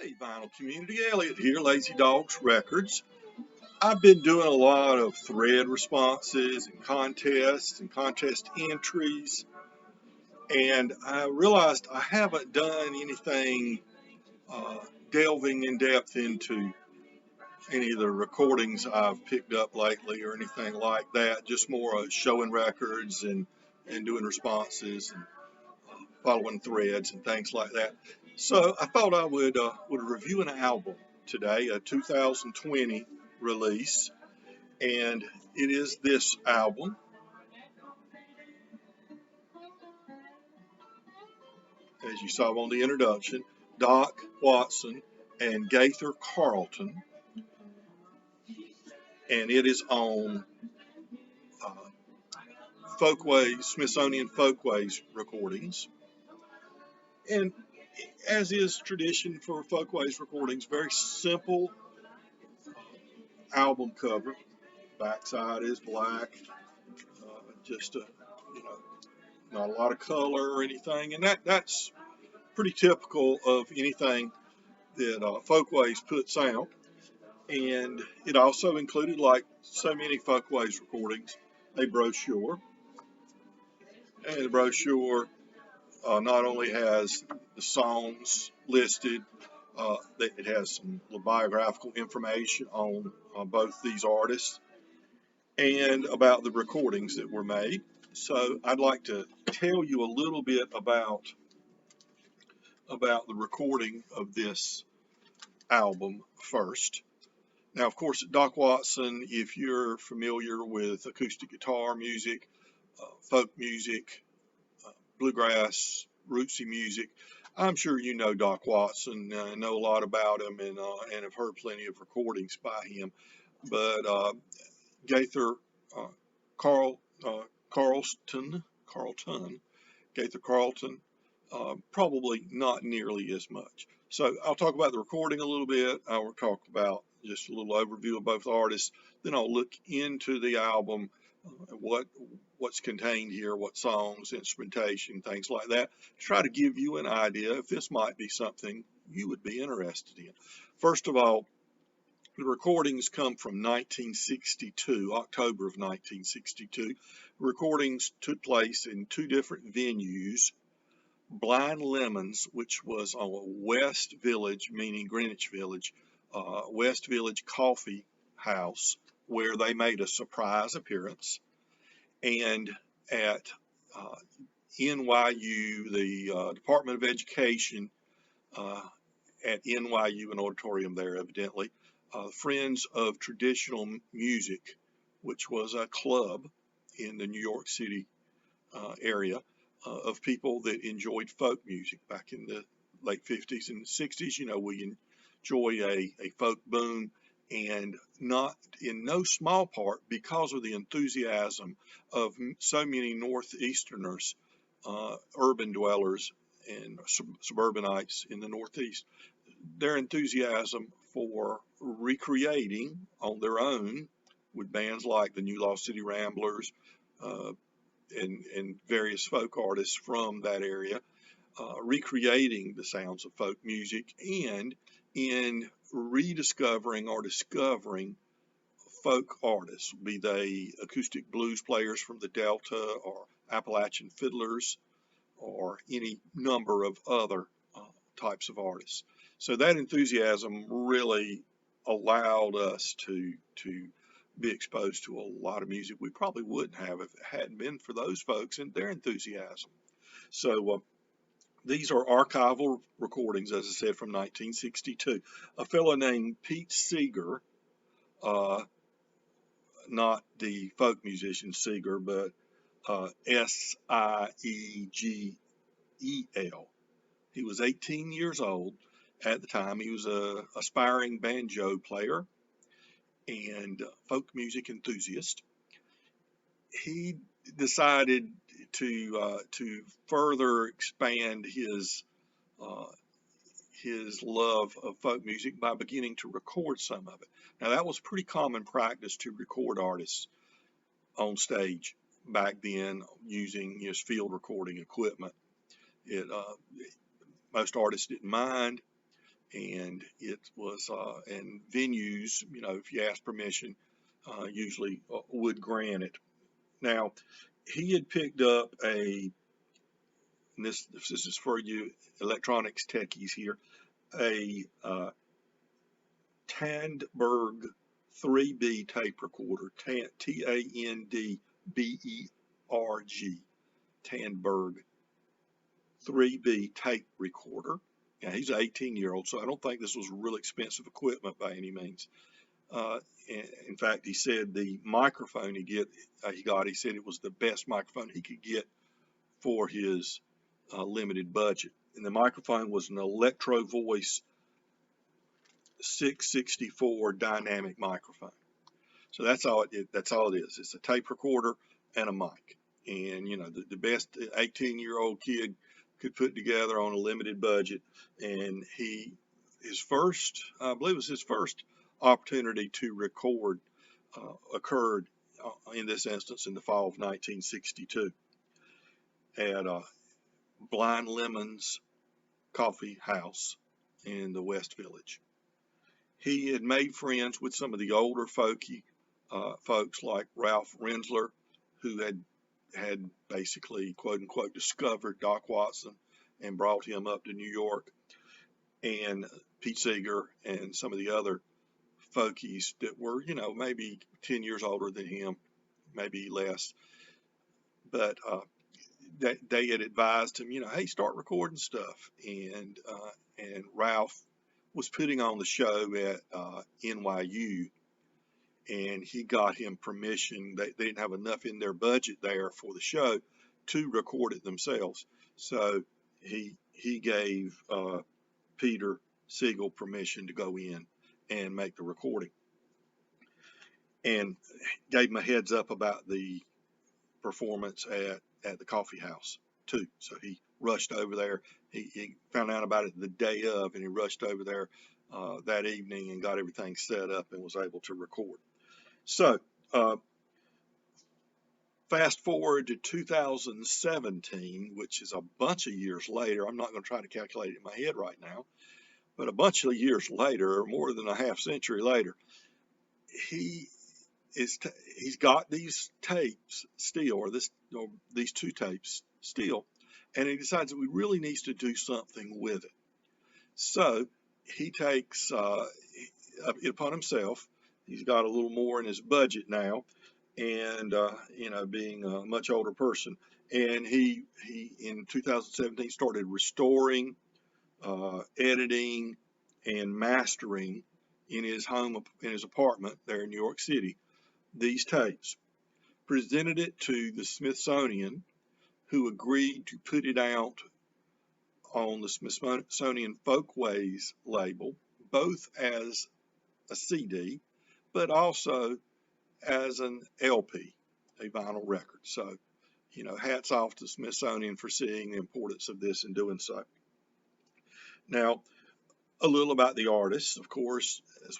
Hey, vinyl community, Elliot here, Lazy Dogs Records. I've been doing a lot of thread responses and contest entries, and I realized I haven't done anything uh, delving in depth into any of the recordings I've picked up lately or anything like that. Just more showing records and doing responses and following threads and things like that. So I thought I would review an album today, a 2020 release, and it is this album. As you saw on the introduction, Dawg, Watson and Gaither Carlton, and it is on uh, Smithsonian Folkways Recordings. And as is tradition for Folkways Recordings, very simple album cover. Backside is black, just a, you know, not a lot of color or anything, and that's pretty typical of anything that Folkways puts out. And it also included, like so many Folkways recordings, a brochure. And the brochure not only has the songs listed, it has some biographical information on both these artists and about the recordings that were made. So I'd like to tell you a little bit about the recording of this album first. Now, of course, Doc Watson, if you're familiar with acoustic guitar music, folk music, bluegrass, rootsy music, I'm sure you know Doc Watson, know a lot about him, and have heard plenty of recordings by him. But Gaither Carl Carlton, Gaither Carlton, probably not nearly as much. So I'll talk about the recording a little bit. I'll talk about just a little overview of both artists. Then I'll look into the album, what's contained here, what songs, instrumentation, things like that, to try to give you an idea if this might be something you would be interested in. First of all, the recordings come from 1962, October of 1962. Recordings took place in two different venues. Blind Lemons, which was on West Village, meaning Greenwich Village, West Village Coffee House, where they made a surprise appearance, and at NYU, the Department of Education at NYU, an auditorium there, evidently, Friends of Traditional Music, which was a club in the New York City area of people that enjoyed folk music back in the late 50s and 60s. You know, we enjoy a folk boom, and not in no small part because of the enthusiasm of so many Northeasterners, urban dwellers and suburbanites in the Northeast. Their enthusiasm for recreating on their own with bands like the New Lost City Ramblers, and various folk artists from that area, recreating the sounds of folk music, and in rediscovering or discovering folk artists, be they acoustic blues players from the Delta or Appalachian fiddlers or any number of other types of artists. So that enthusiasm really allowed us to be exposed to a lot of music we probably wouldn't have if it hadn't been for those folks and their enthusiasm. So these are archival recordings, as I said, from 1962. A fellow named Pete Seeger, not the folk musician Seeger, but Siegel. He was 18 years old at the time. He was an aspiring banjo player and folk music enthusiast. He decided to further expand his love of folk music by beginning to record some of it. Now, that was pretty common practice to record artists on stage back then using his field recording equipment. Most artists didn't mind. and it was and venues, if you ask permission, usually would grant it. Now, he had picked up and this is for you electronics techies here, a Tandberg 3B tape recorder, Tandberg, Tandberg 3B tape recorder. Now, he's an 18-year-old, so I don't think this was real expensive equipment by any means. In fact, he said the microphone he said it was the best microphone he could get for his limited budget. And the microphone was an Electro Voice 664 dynamic microphone. So that's all it is. It's a tape recorder and a mic. And the best 18-year-old kid could put together on a limited budget. And I believe it was his first opportunity to record occurred in this instance in the fall of 1962 at Blind Lemon's Coffee House in the West Village. He had made friends with some of the older folks like Ralph Rensler, who had basically, quote unquote, discovered Doc Watson and brought him up to New York, and Pete Seeger and some of the other folkies that were, maybe 10 years older than him, maybe less. But they had advised him, hey, start recording stuff. And Ralph was putting on the show at NYU, and he got him permission. They didn't have enough in their budget there for the show to record it themselves. So he gave Peter Siegel permission to go in and make the recording, and gave him a heads up about the performance at the coffee house too. So he rushed over there. He found out about it the day of, and he rushed over there that evening and got everything set up and was able to record. So fast forward to 2017, which is a bunch of years later. I'm not going to try to calculate it in my head right now, but a bunch of years later, or more than a half century later, he's got these tapes still, or these two tapes still, and he decides that we really needs to do something with it. So he takes it upon himself. He's got a little more in his budget now, and being a much older person, and he in 2017 started restoring, editing, and mastering in his apartment there in New York City these tapes, presented it to the Smithsonian, who agreed to put it out on the Smithsonian Folkways label, both as a CD, but also as an LP, a vinyl record. So, hats off to Smithsonian for seeing the importance of this and doing so. Now, a little about the artist. Of course, as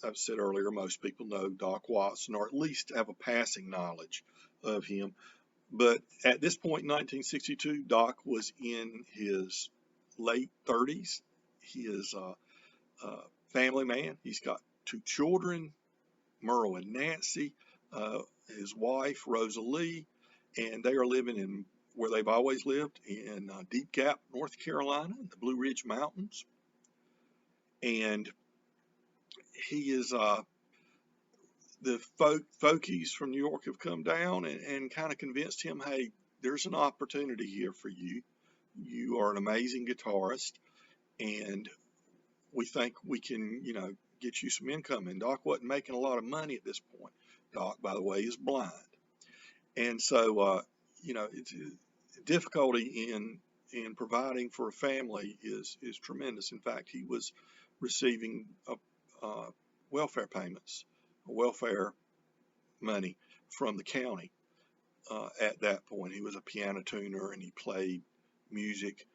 I've said earlier, most people know Doc Watson, or at least have a passing knowledge of him. But at this point in 1962, Doc was in his late 30s. He is a family man. He's got two children, Merle and Nancy, his wife, Rosalie, and they are living in where they've always lived, in Deep Gap, North Carolina, the Blue Ridge Mountains. And he is the folkies from New York have come down and kind of convinced him, hey, there's an opportunity here for you. You are an amazing guitarist, and we think we can, get you some income. And Doc wasn't making a lot of money at this point. Doc, by the way, is blind. And so, it's difficulty in providing for a family is tremendous. In fact, he was receiving welfare payments, welfare money from the county at that point. He was a piano tuner, and he played music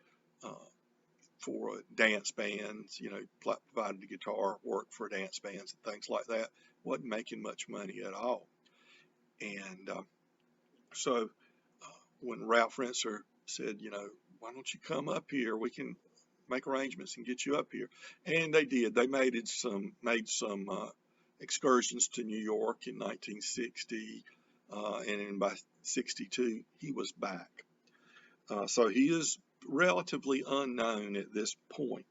for dance bands, provided the guitar work for dance bands and things like that. Wasn't making much money at all. And when Ralph Rensler said, why don't you come up here? We can make arrangements and get you up here. And they did. They made some excursions to New York in 1960, and then by 62 he was back. So he is relatively unknown at this point,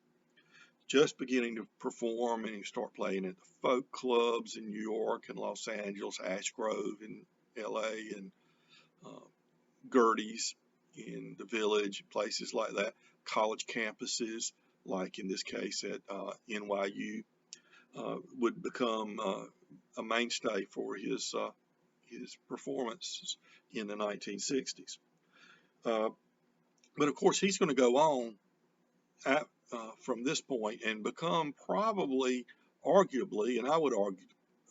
just beginning to perform, and he start playing at the folk clubs in New York and Los Angeles, Ash Grove in LA, and Gertie's in the Village, places like that, college campuses, like in this case at NYU, would become a mainstay for his performances in the 1960s. But of course, he's going to go on from this point and become probably, arguably, and I would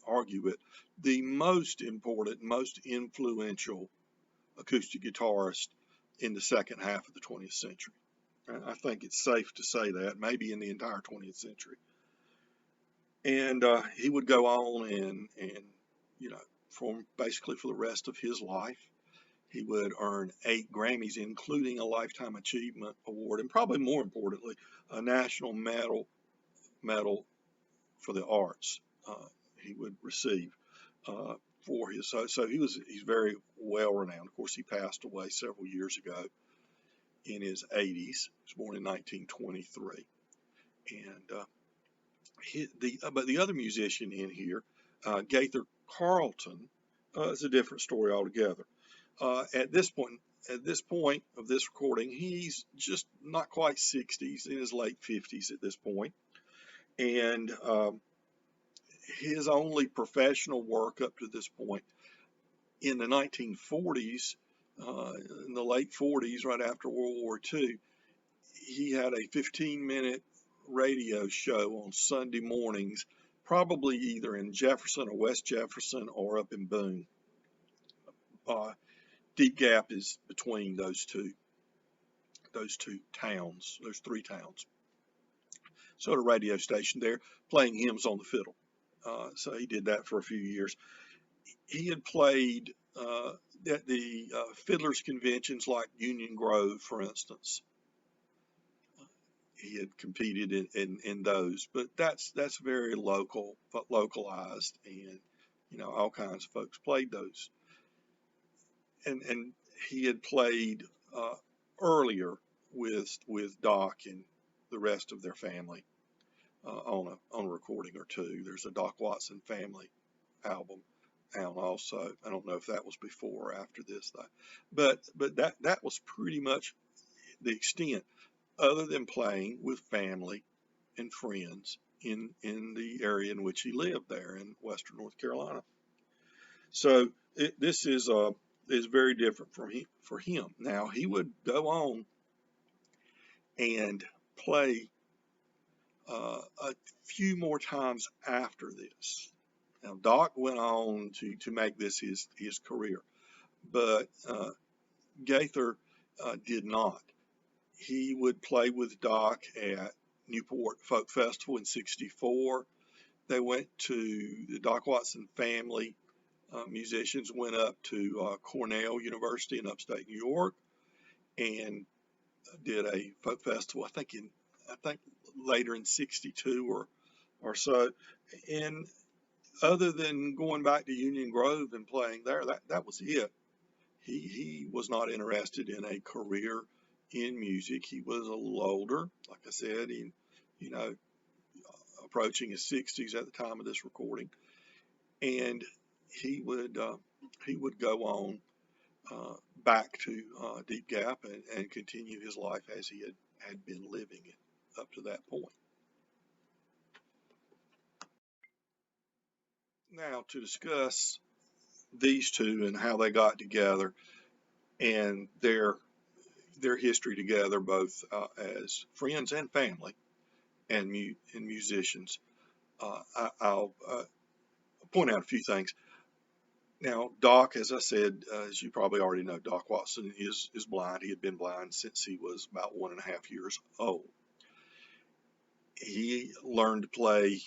argue it, the most important, most influential acoustic guitarist in the second half of the 20th century. I think it's safe to say that, maybe in the entire 20th century. And he would go on and basically for the rest of his life. He would earn 8 Grammys, including a Lifetime Achievement Award, and probably more importantly, a National Medal for the Arts he would receive for his. So he's very well renowned. Of course, he passed away several years ago in his 80s. He was born in 1923, and but the other musician in here, Gaither Carlton, is a different story altogether. At this point of this recording, he's just not quite 60s, in his late 50s at this point, and his only professional work up to this point in the 1940s, in the late 40s, right after World War II, he had a 15-minute radio show on Sunday mornings, probably either in Jefferson or West Jefferson or up in Boone. Deep Gap is between those two towns, those 3 towns. So at a radio station there, playing hymns on the fiddle. So he did that for a few years. He had played at the fiddlers conventions like Union Grove, for instance. He had competed in those, but that's very localized, and all kinds of folks played those. And he had played earlier with Dawg and the rest of their family on a recording or two. There's a Dawg Watson family album out also. I don't know if that was before or after this though, but that was pretty much the extent, other than playing with family and friends in the area in which he lived there in Western North Carolina. So this is very different for him. Now, he would go on and play a few more times after this. Now, Dawg went on to make this his career, but Gaither did not. He would play with Dawg at Newport Folk Festival in '64. They went to the Dawg Watson family. Musicians went up to Cornell University in upstate New York and did a folk festival. I think later in '62 or so. And other than going back to Union Grove and playing there, that was it. He was not interested in a career in music. He was a little older, like I said, approaching his 60s at the time of this recording, and he would go on back to Deep Gap and continue his life as he had been living it up to that point. Now, to discuss these two and how they got together and their history together, both as friends and family and musicians, I'll point out a few things. Now, Dawg, as I said, as you probably already know, Dawg Watson is blind. He had been blind since he was about 1.5 years old. He learned to play.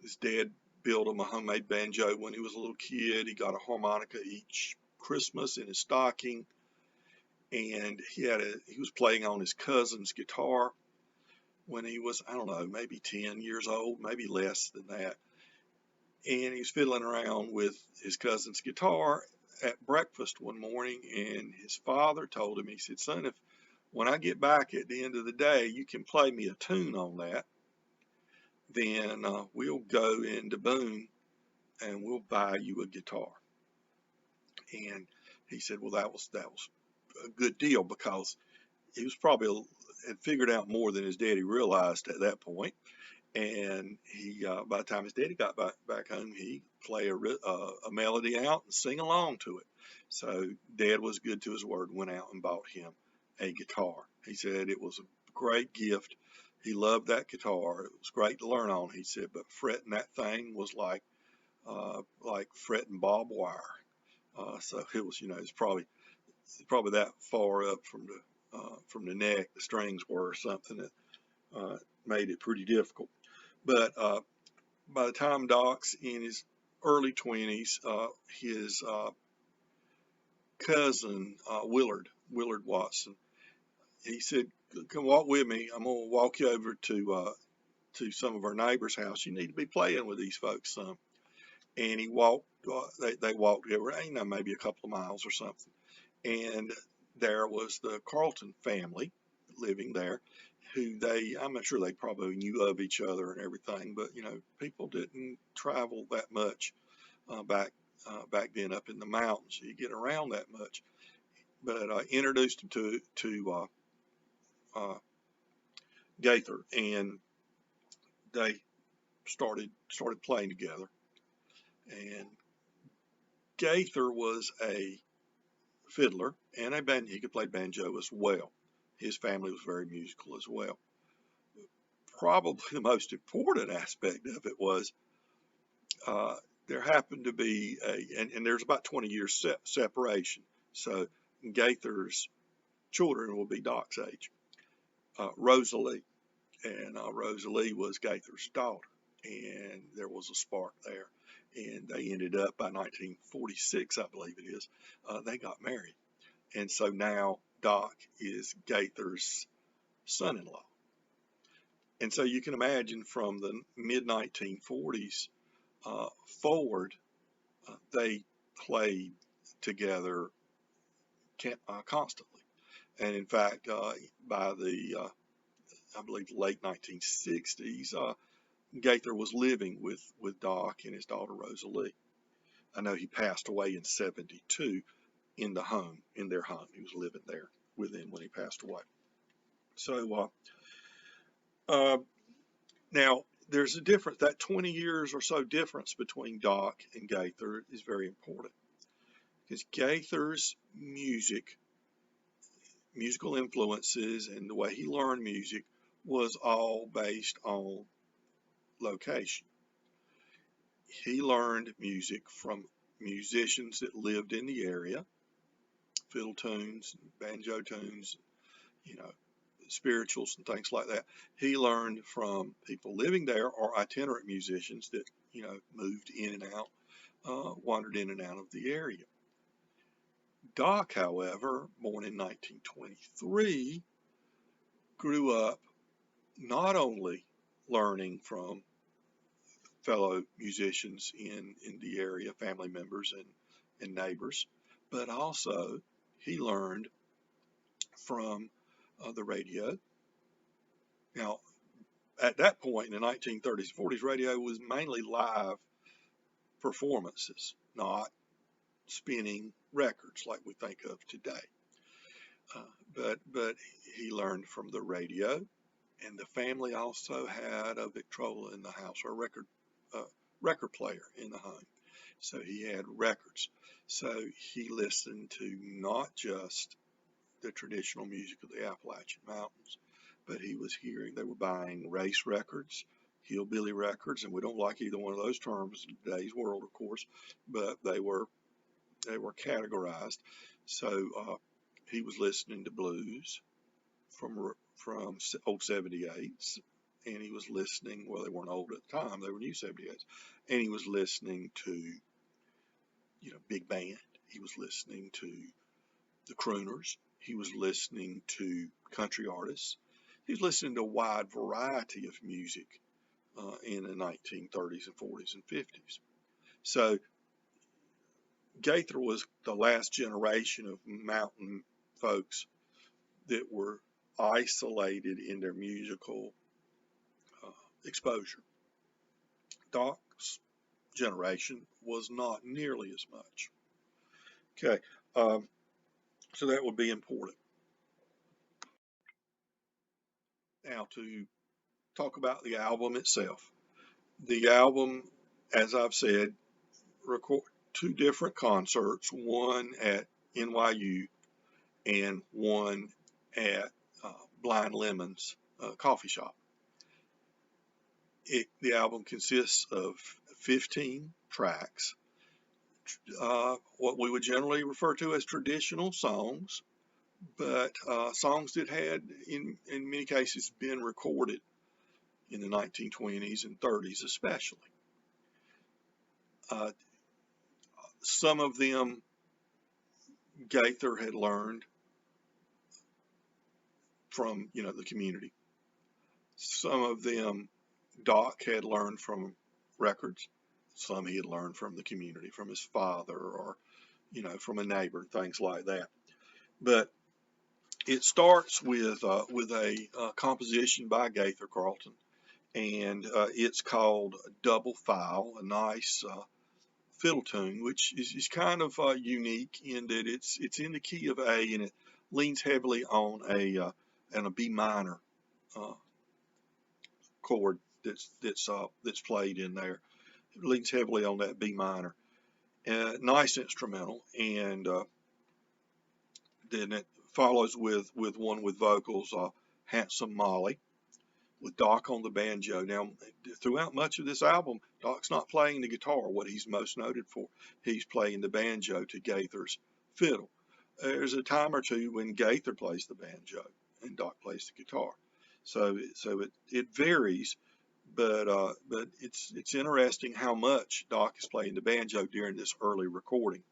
His dad built him a homemade banjo when he was a little kid. He got a harmonica each Christmas in his stocking. and he was playing on his cousin's guitar when he was, I don't know, maybe 10 years old, maybe less than that. And he was fiddling around with his cousin's guitar at breakfast one morning, and his father told him, he said, "Son, if when I get back at the end of the day, you can play me a tune on that, then we'll go into Boone and we'll buy you a guitar." And he said, well, that was a good deal, because he was probably had figured out more than his daddy realized at that point. And he, by the time his daddy got back home, he play a melody out and sing along to it. So Dad was good to his word, went out and bought him a guitar. He said it was a great gift. He loved that guitar. It was great to learn on, he said, but fretting that thing was like fretting barbed wire. So it was, it's probably that far up from the neck, the strings were, or something that made it pretty difficult. But by the time Doc's in his early 20s, his cousin Willard Watson, he said, "Come walk with me. I'm gonna walk you over to some of our neighbors' house. You need to be playing with these folks some." And he walked. They walked over, maybe a couple of miles or something, and there was the Carlton family living there, who I'm not sure they probably knew of each other and everything, but people didn't travel that much back then up in the mountains. You get around that much. But I introduced him to Gaither, and they started playing together. And Gaither was a fiddler and he could play banjo as well. His family was very musical as well. Probably the most important aspect of it was there happened to be and there's about 20 years separation. So Gaither's children will be Doc's age. Rosalie, and Rosalie was Gaither's daughter, and there was a spark there. And they ended up, by 1946, I believe it is, they got married. And so now Doc is Gaither's son-in-law. And so you can imagine from the mid-1940s forward, they played together constantly. And in fact, by the, I believe, late 1960s, Gaither was living with Doc and his daughter Rosalie. I know he passed away in 1972 in their home. He was living there with them when he passed away. So now there's a difference. That 20 years or so difference between Doc and Gaither is very important, because Gaither's musical influences and the way he learned music was all based on location. He learned music from musicians that lived in the area, fiddle tunes, banjo tunes, spirituals and things like that. He learned from people living there or itinerant musicians that, moved in and out, wandered in and out of the area. Doc, however, born in 1923, grew up not only learning from fellow musicians in the area, family members and neighbors, but also he learned from the radio. Now, at that point in the 1930s, 40s, radio was mainly live performances, not spinning records like we think of today. But he learned from the radio, and the family also had a Victrola in the house, or a record player in the home. So he had records. So he listened to not just the traditional music of the Appalachian Mountains, but he was hearing, they were buying race records, hillbilly records, and we don't like either one of those terms in today's world, of course, but they were categorized. So he was listening to blues from old 78s, and he was listening, well, they weren't old at the time, they were new 78s, and he was listening to, big band. He was listening to the crooners. He was listening to country artists. He was listening to a wide variety of music in the 1930s and 40s and 50s. So Gaither was the last generation of mountain folks that were isolated in their musical exposure. Dawg's generation was not nearly as much. Okay, so that would be important. Now to talk about the album itself. The album, as I've said, record 2 different concerts, one at NYU and one at Blind Lemon's coffee shop. The album consists of 15 tracks, what we would generally refer to as traditional songs, but songs that had, in many cases, been recorded in the 1920s and 30s especially. Some of them Gaither had learned from, the community. Some of them Dawg had learned from records. Some he had learned from the community, from his father, or, from a neighbor, things like that. But it starts with a composition by Gaither Carlton, and it's called Double File, a nice fiddle tune, which is kind of unique in that it's in the key of A, and it leans heavily on a B minor chord that's played in there. It leans heavily on that B minor. Nice instrumental, and then it follows with one with vocals, Handsome Molly, with Dawg on the banjo. Now, throughout much of this album, Dawg's not playing the guitar, what he's most noted for. He's playing the banjo to Gaither's fiddle. There's a time or two when Gaither plays the banjo and Dawg plays the guitar. So it varies, but it's interesting how much Dawg is playing the banjo during this early recording.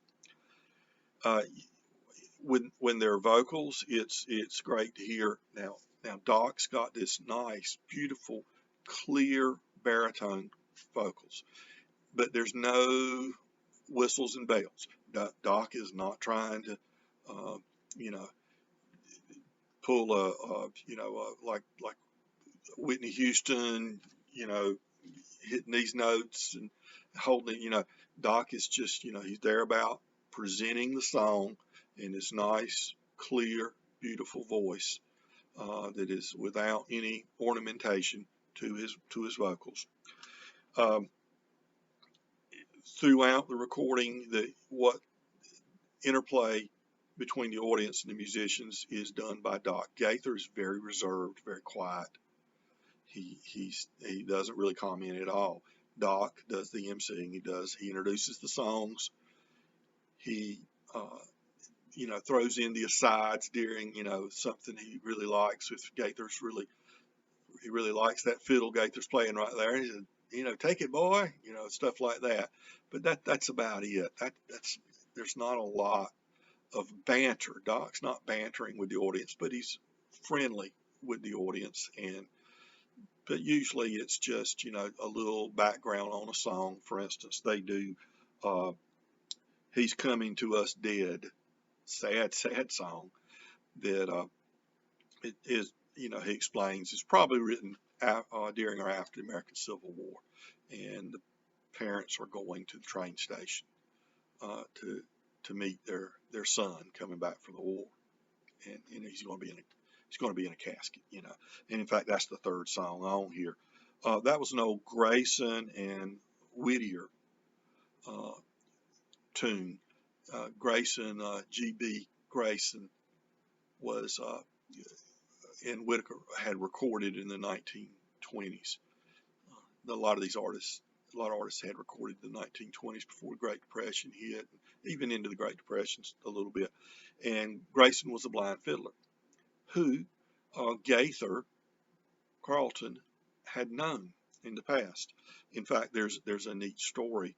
When there are vocals, it's great to hear. Now Dawg's got this nice, beautiful, clear baritone vocals, but there's no whistles and bells. Dawg is not trying to, pull like Whitney Houston, hitting these notes and holding. Dawg is just, he's there about presenting the song in this nice, clear, beautiful voice that is without any ornamentation to his vocals. Throughout the recording, what interplay between the audience and the musicians is done by Dawg. Gaither is very reserved, very quiet. He doesn't really comment at all. Dawg does the emceeing. He introduces the songs. He throws in the asides during, something he really likes. If Gaither's he really likes that fiddle Gaither's playing right there. He said, take it, boy, stuff like that. But that's about it. There's not a lot of banter. Dawg's not bantering with the audience, but he's friendly with the audience. But usually it's just, a little background on a song. For instance, they do He's Coming to Us Dead, sad song that it is, he explains is probably written during or after the American Civil War, and the parents are going to the train station to meet their son coming back from the war, and he's going to be in a casket, and in fact that's the third song on here. That was an old Grayson and Whittier tune. Grayson, G.B. Grayson was and Whitaker had recorded in the 1920s. A lot of artists had recorded in the 1920s before the Great Depression hit, even into the Great Depression a little bit. And Grayson was a blind fiddler who Gaither Carlton had known in the past. In fact, there's a neat story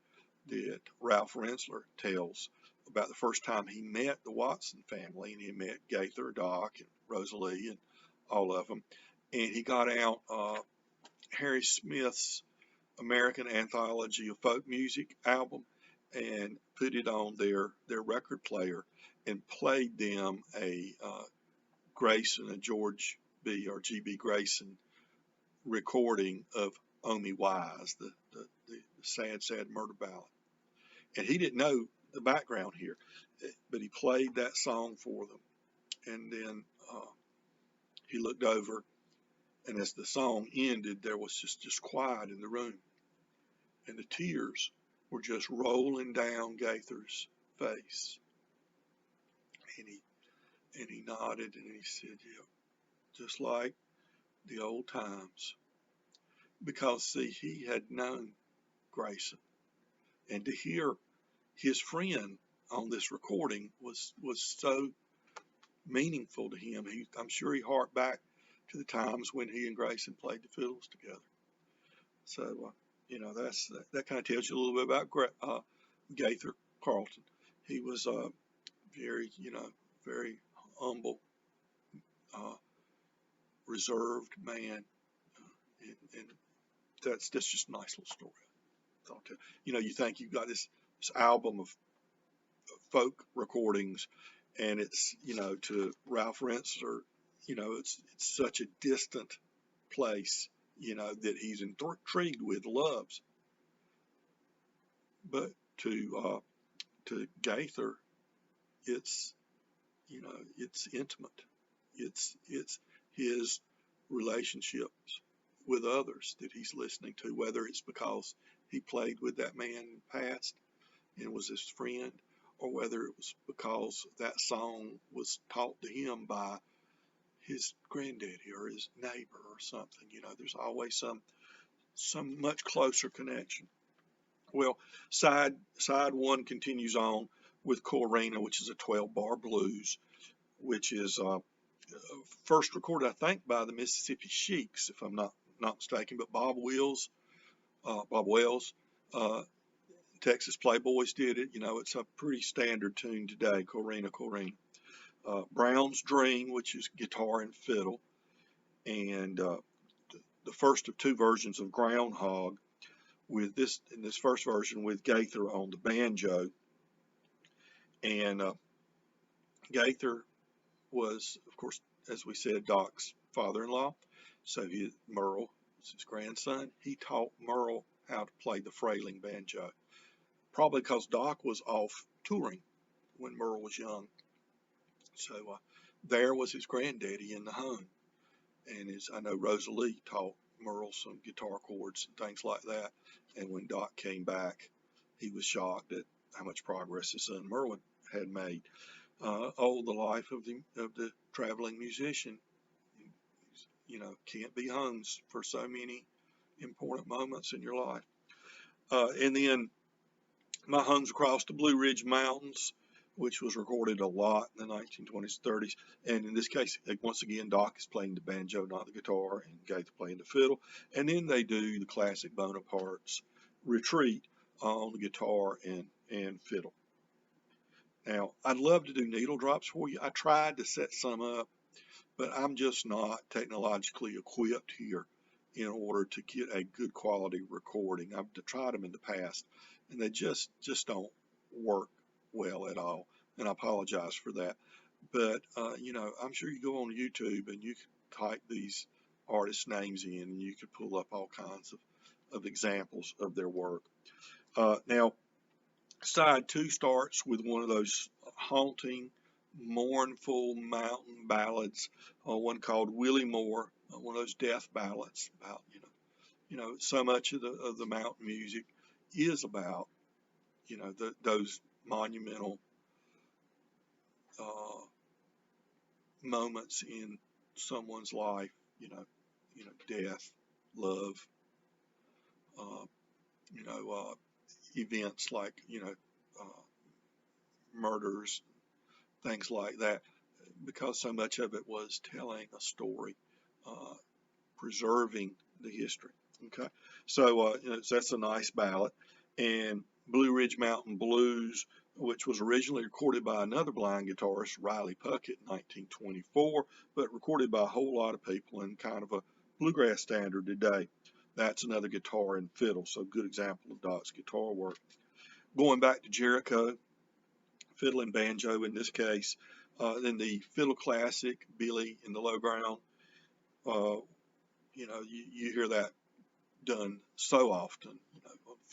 that Ralph Rensler tells about the first time he met the Watson family, and he met Gaither, Dawg, and Rosalie, and all of them. And he got out Harry Smith's American Anthology of Folk Music album and put it on their record player and played them a Grayson, a George B. or G.B. Grayson recording of Oh Me Wise, the sad, sad murder ballad. And he didn't know the background here, but he played that song for them. And then he looked over, and as the song ended, there was just quiet in the room. And the tears were just rolling down Gaither's face. And he nodded and he said, yeah, just like the old times. Because, see, he had known Grayson. And to hear his friend on this recording was so meaningful to him. I'm sure he harked back to the times when he and Grayson played the fiddles together. So, that kind of tells you a little bit about Gaither Carlton. He was very, very humble, reserved man, and that's just a nice little story. You think you've got this album of folk recordings, and it's, to Ralph Rentzer, it's such a distant place, that he's intrigued with, loves. But to Gaither, it's, it's intimate. It's his relationships with others that he's listening to, whether it's because he played with that man in the past and was his friend, or whether it was because that song was taught to him by his granddaddy or his neighbor or something. There's always some much closer connection. Well, side one continues on with Corina, which is a 12-bar blues, which is first recorded, I think, by the Mississippi Sheiks, if I'm not mistaken, but Bob Wells, Texas Playboys did it. It's a pretty standard tune today, Corina, Corina. Brown's Dream, which is guitar and fiddle, and the first of two versions of Groundhog, in this first version with Gaither on the banjo. And Gaither was, of course, as we said, Doc's father-in-law. So Merle was his grandson. He taught Merle how to play the frailing banjo, probably because Doc was off touring when Merle was young. So there was his granddaddy in the home. And I know Rosalie taught Merle some guitar chords and things like that. And when Doc came back, he was shocked at how much progress his son Merle had made. The life of the traveling musician, can't be home for so many important moments in your life. And then My Home's Across the Blue Ridge Mountains, which was recorded a lot in the 1920s, 30s. And in this case, once again, Doc is playing the banjo, not the guitar, and Gaither playing the fiddle. And then they do the classic Bonaparte's Retreat on the guitar and fiddle. Now, I'd love to do needle drops for you. I tried to set some up, but I'm just not technologically equipped here in order to get a good quality recording. I've tried them in the past, and they just don't work well at all, and I apologize for that. But I'm sure you go on YouTube and you can type these artists' names in, and you could pull up all kinds of examples of their work. Now, side two starts with one of those haunting, mournful mountain ballads, one called Willie Moore, one of those death ballads about, so much of the mountain music is about, those monumental moments in someone's life, death, love, events like, murders, things like that, because so much of it was telling a story, preserving the history. Okay, so that's a nice ballad. And Blue Ridge Mountain Blues, which was originally recorded by another blind guitarist, Riley Puckett, in 1924, but recorded by a whole lot of people in kind of a bluegrass standard today. That's another guitar and fiddle, so good example of Dawg's guitar work. Going back to Jericho, fiddle and banjo in this case, then the fiddle classic, Billy in the Low Ground. You hear that done so often,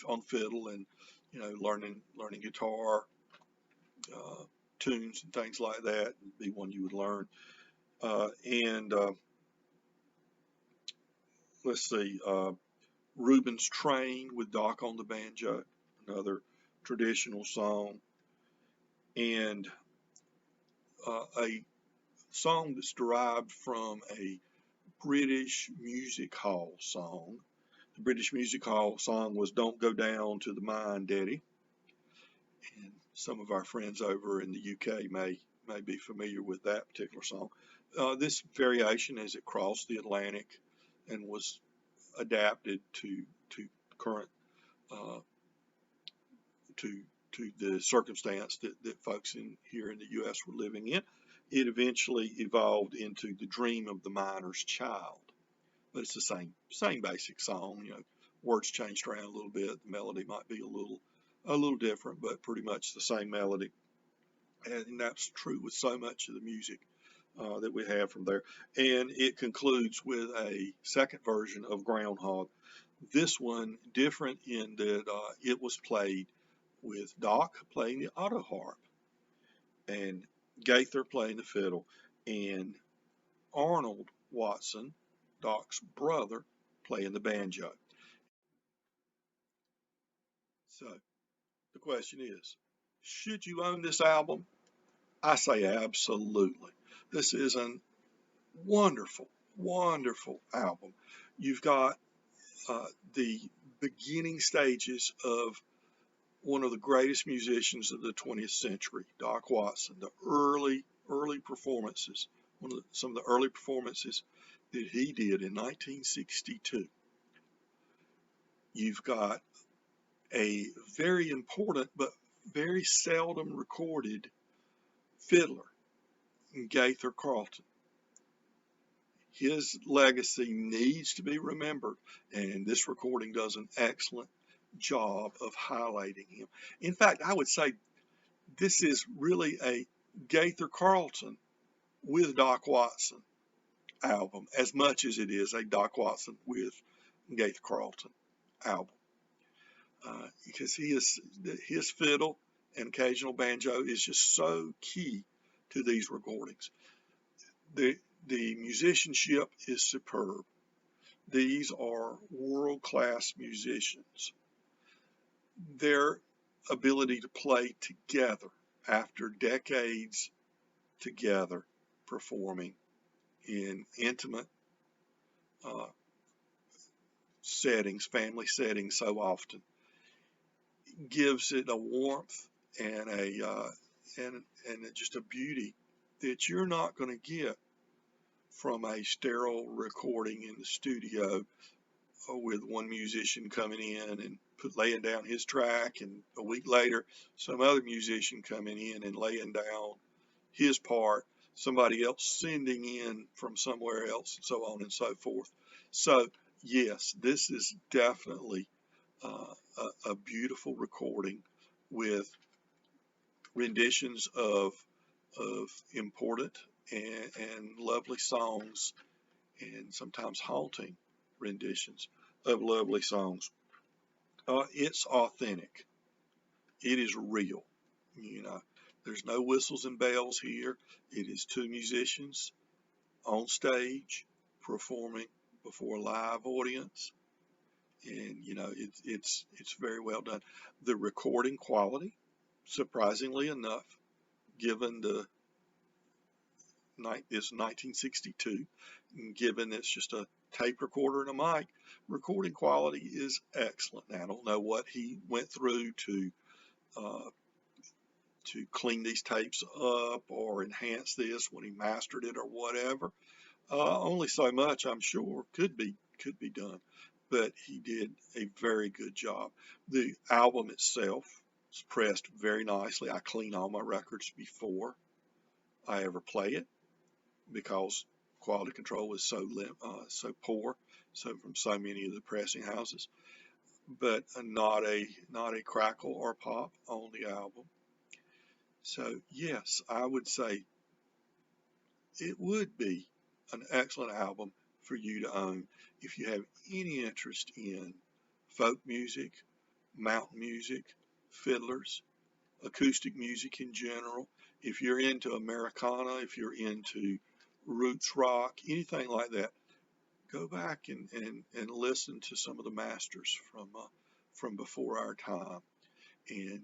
on fiddle, and learning guitar tunes and things like that would be one you would learn. And let's see, Reuben's Train with Dawg on the banjo, another traditional song, and a song that's derived from a British music hall song. The British music hall song was Don't Go Down to the Mine, Daddy. And some of our friends over in the UK may be familiar with that particular song. This variation, as it crossed the Atlantic and was adapted to current to the circumstance that folks here in the US were living in, it eventually evolved into The Dream of the Miner's Child. But it's the same basic song. Words changed around a little bit. The melody might be a little different, but pretty much the same melody. And that's true with so much of the music that we have from there. And it concludes with a second version of Groundhog. This one different in that it was played with Dawg playing the auto harp and Gaither playing the fiddle, and Arnold Watson, Dawg's brother, playing the banjo. So the question is, should you own this album? I say absolutely. This is a wonderful, wonderful album. You've got the beginning stages of one of the greatest musicians of the 20th century, Dawg Watson, the early performances, some of the early performances that he did in 1962. You've got a very important but very seldom recorded fiddler, Gaither Carlton. His legacy needs to be remembered, and this recording does an excellent job of highlighting him. In fact, I would say this is really a Gaither Carlton with Dawg Watson album, as much as it is a Dawg Watson with Gaither Carlton album, because his fiddle and occasional banjo is just so key to these recordings. The musicianship is superb. These are world-class musicians. Their ability to play together after decades together performing in intimate settings, family settings so often, gives it a warmth and just a beauty that you're not going to get from a sterile recording in the studio with one musician coming in and laying down his track, and a week later some other musician coming in and laying down his part, somebody else sending in from somewhere else, and so on and so forth. So yes, this is definitely a beautiful recording with renditions of important and lovely songs, and sometimes haunting renditions of lovely songs. It's authentic. It is real. There's no whistles and bells here. It is two musicians on stage performing before a live audience, and it's very well done. The recording quality, surprisingly enough, given it's 1962, given it's just a tape recorder and a mic, recording quality is excellent. Now, I don't know what he went through to clean these tapes up or enhance this when he mastered it or whatever. Only so much, I'm sure, could be done, but he did a very good job. The album itself It's pressed very nicely. I clean all my records before I ever play it because quality control is so poor, so from so many of the pressing houses. But not a crackle or pop on the album. So yes, I would say it would be an excellent album for you to own if you have any interest in folk music, mountain music, fiddlers, acoustic music in general. If you're into Americana, if you're into roots rock, anything like that, go back and listen to some of the masters from before our time, and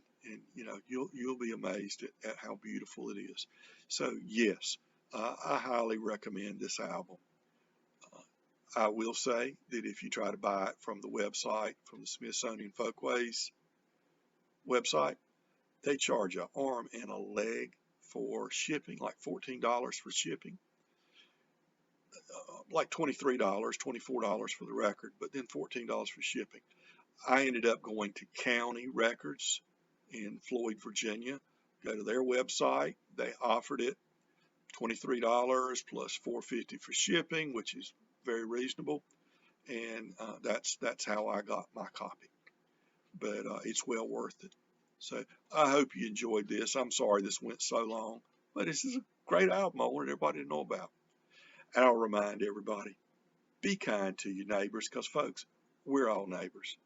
you'll be amazed at how beautiful it is. So yes, I highly recommend this album. I will say that if you try to buy it from the website, from the Smithsonian Folkways website, they charge an arm and a leg for shipping, like $14 for shipping, like $23, $24 for the record, but then $14 for shipping. I ended up going to County Records in Floyd, Virginia. Go to their website. They offered it $23 plus $4.50 for shipping, which is very reasonable. And that's how I got my copy. But it's well worth it. So I hope you enjoyed this. I'm sorry this went so long, but this is a great album I wanted everybody to know about. And I'll remind everybody, be kind to your neighbors because, folks, we're all neighbors.